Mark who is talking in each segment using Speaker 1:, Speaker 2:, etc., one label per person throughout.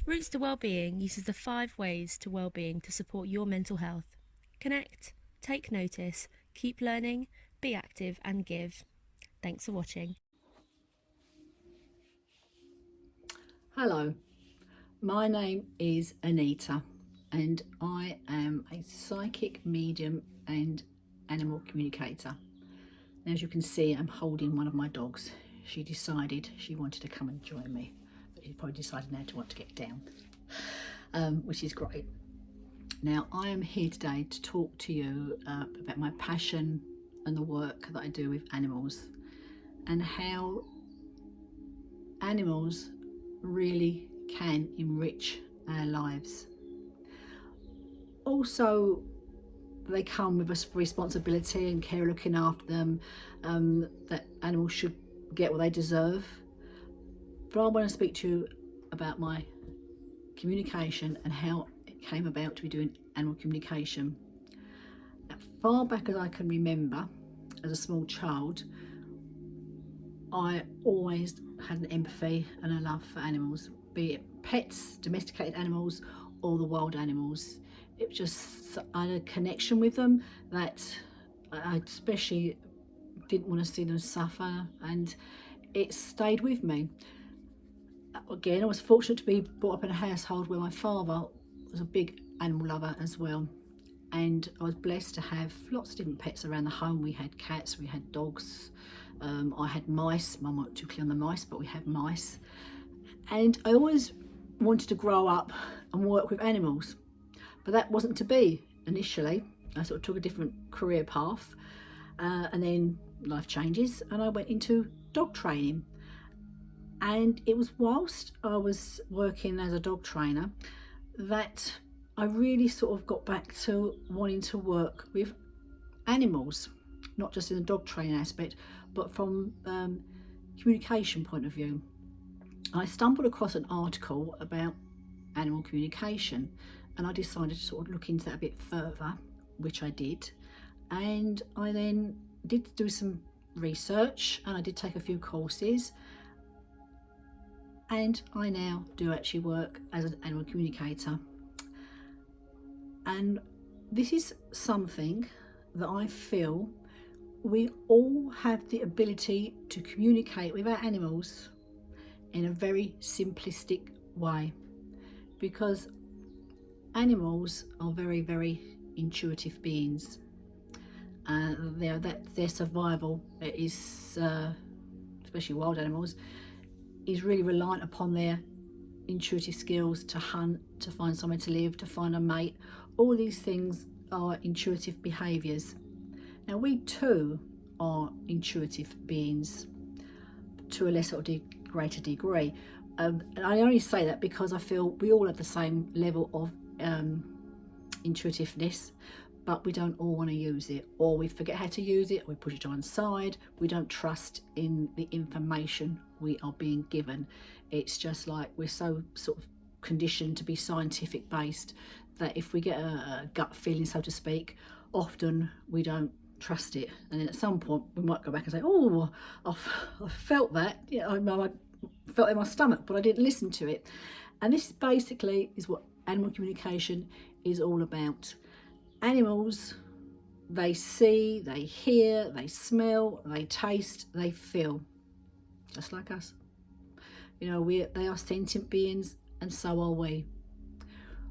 Speaker 1: Roots to Wellbeing uses the 5 ways to wellbeing to support your mental health. Connect, take notice, keep learning, be active and give. Thanks for watching.
Speaker 2: Hello, my name is Anita and I am a psychic medium and animal communicator. Now, as you can see, I'm holding one of my dogs. She decided she wanted to come and join me, but she probably decided now to want to get down, which is great. Now, I am here today to talk to you about my passion and the work that I do with animals and how animals really can enrich our lives. Also, they come with a responsibility and care looking after them, that animals should get what they deserve. But I want to speak to you about my communication and how it came about to be doing animal communication. As far back as I can remember, as a small child, I always had an empathy and a love for animals, be it pets, domesticated animals, or the wild animals. It was just, I had a connection with them that I especially didn't want to see them suffer, and it stayed with me. Again, I was fortunate to be brought up in a household where my father was a big animal lover as well, and I was blessed to have lots of different pets around the home. We had cats, we had dogs, I had mice. Mum wasn't too clear on the mice, but we had mice. And I always wanted to grow up and work with animals, but that wasn't to be initially. I sort of took a different career path, and then life changes and I went into dog training. And it was whilst I was working as a dog trainer that I really sort of got back to wanting to work with animals, not just in the dog training aspect, but from communication point of view. I stumbled across an article about animal communication, and I decided to sort of look into that a bit further, which I did. And I then did do some research and I did take a few courses, and I now do actually work as an animal communicator. And this is something that I feel we all have the ability to communicate with our animals in a very simplistic way, because animals are very, very intuitive beings. Their survival is, especially wild animals, is really reliant upon their intuitive skills to hunt, to find somewhere to live, to find a mate. All these things are intuitive behaviours. Now, we too are intuitive beings to a lesser or greater degree. And I only say that because I feel we all have the same level of intuitiveness, but we don't all want to use it, or we forget how to use it, or we push it to one side. We don't trust in the information we are being given. It's just like we're so sort of conditioned to be scientific based that if we get a gut feeling, so to speak, often we don't trust it, and then at some point we might go back and say, oh, I felt that, you know, I felt it in my stomach, but I didn't listen to it. And this basically is what animal communication is all about. Animals, they see, they hear, they smell, they taste, they feel, just like us. You know, they are sentient beings, and so are we.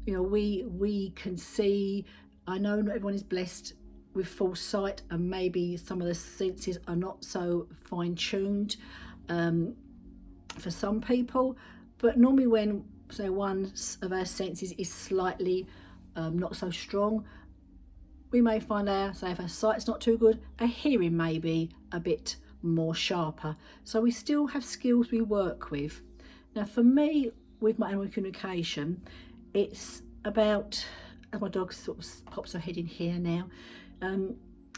Speaker 2: You know, we can see. I know not everyone is blessed with full sight, and maybe some of the senses are not so fine-tuned for some people, but normally when, say, one of our senses is slightly not so strong, we may find say if our sight's not too good, our hearing may be a bit more sharper. So we still have skills we work with. Now, for me, with my animal communication, it's about, as my dog sort of pops her head in here now,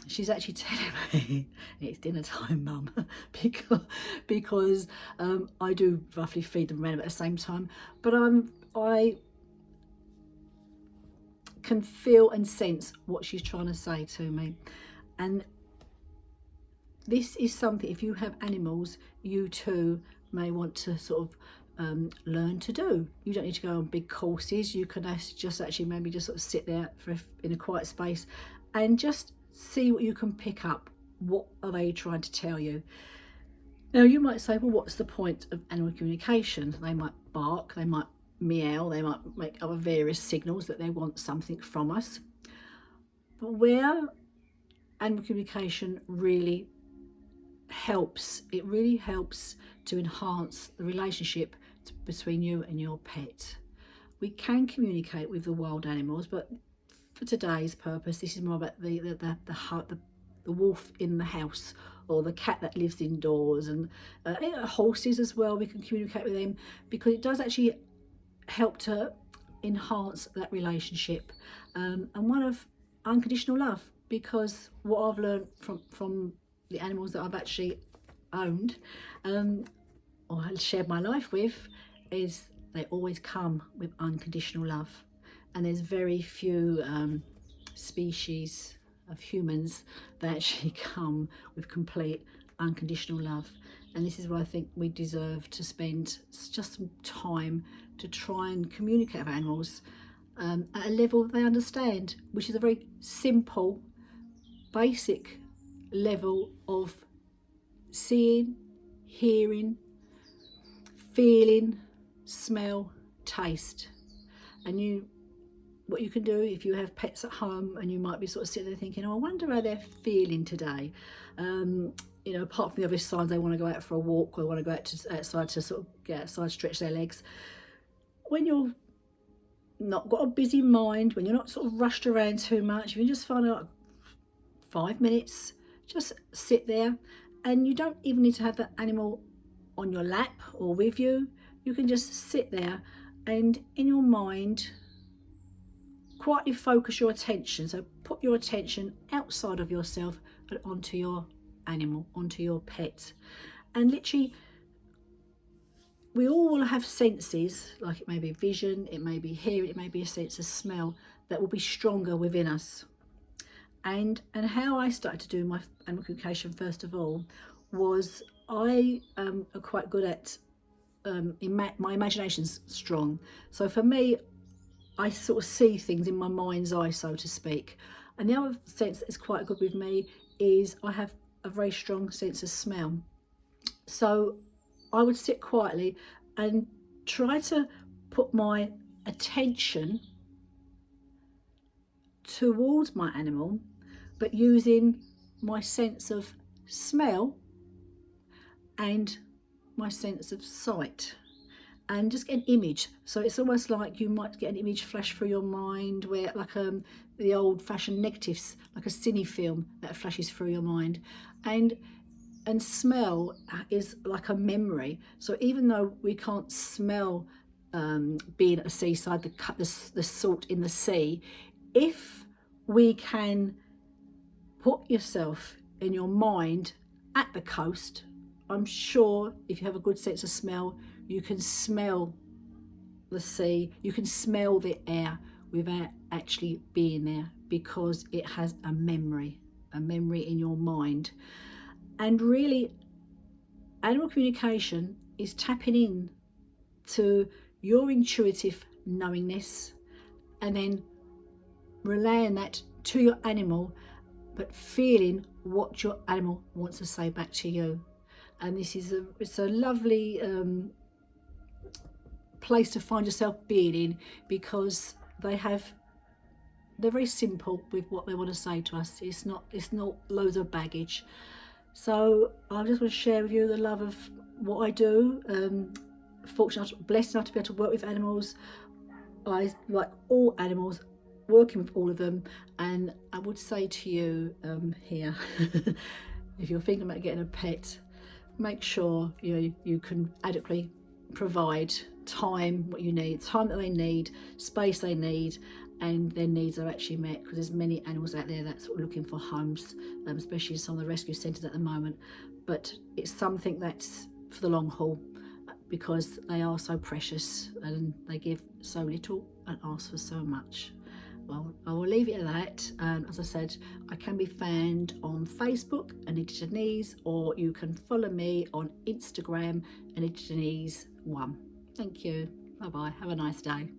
Speaker 2: she's actually telling me it's dinner time, Mum, because I do roughly feed them around at the same time, but I can feel and sense what she's trying to say to me. And this is something, if you have animals, you too may want to sort of learn to do. You don't need to go on big courses. You can just actually maybe just sort of sit there in a quiet space and just see what you can pick up. What are they trying to tell you? Now you might say, well, what's the point of animal communication? They might bark, they might meow, they might make other various signals that they want something from us. But where animal communication really helps, it really helps to enhance the relationship between you and your pet. We can communicate with the wild animals, but for today's purpose, this is more about the wolf in the house, or the cat that lives indoors, and horses as well. We can communicate with them because it does actually help to enhance that relationship, and one of unconditional love. Because what I've learned from the animals that I've actually owned, or shared my life with, is they always come with unconditional love. And there's very few species of humans that actually come with complete unconditional love. And this is why I think we deserve to spend just some time to try and communicate with animals at a level they understand, which is a very simple, basic level of seeing, hearing, feeling, smell, taste. And what you can do if you have pets at home, and you might be sort of sitting there thinking, oh, I wonder how they're feeling today. Apart from the obvious signs, they want to go out for a walk, or want to go outside to sort of get outside, stretch their legs. When you're not got a busy mind, when you're not sort of rushed around too much, you can just find out 5 minutes, just sit there, and you don't even need to have the animal on your lap or with you. You can just sit there and in your mind quietly focus your attention. So put your attention outside of yourself but onto your animal, onto your pet. And literally, we all will have senses, like it may be vision, it may be hearing, it may be a sense of smell that will be stronger within us. And how I started to do my animal communication, first of all, was I am quite good at my imagination's strong. So for me, I sort of see things in my mind's eye, so to speak. And the other sense that is quite good with me is I have a very strong sense of smell. So I would sit quietly and try to put my attention towards my animal, but using my sense of smell and my sense of sight, and just get an image. So it's almost like you might get an image flash through your mind, where like the old-fashioned negatives, like a cine film that flashes through your mind. And smell is like a memory. So even though we can't smell being at the seaside, the salt in the sea, if we can put yourself in your mind at the coast, I'm sure if you have a good sense of smell, you can smell the sea, you can smell the air without actually being there, because it has a memory in your mind. And really, animal communication is tapping in to your intuitive knowingness, and then relaying that to your animal, but feeling what your animal wants to say back to you. And this is it's a lovely place to find yourself being in, because they're very simple with what they want to say to us. It's not loads of baggage. So I just want to share with you the love of what I do. Fortunate, blessed enough to be able to work with animals. I like all animals, working with all of them. And I would say to you here, if you're thinking about getting a pet, make sure you can adequately provide time, what you need, time that they need, space they need, and their needs are actually met, because there's many animals out there that's looking for homes, especially some of the rescue centres at the moment. But it's something that's for the long haul, because they are so precious and they give so little and ask for so much. Well, I will leave it at that. As I said, I can be found on Facebook, Anita Denise, or you can follow me on Instagram, Anita Denise 1. Thank you. Bye-bye. Have a nice day.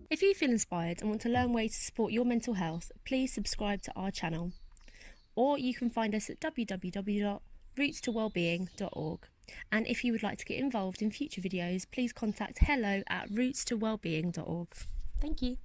Speaker 1: If you feel inspired and want to learn ways to support your mental health, please subscribe to our channel. Or you can find us at www.rootstowellbeing.org. And if you would like to get involved in future videos, please contact hello@rootstowellbeing.org. Thank you.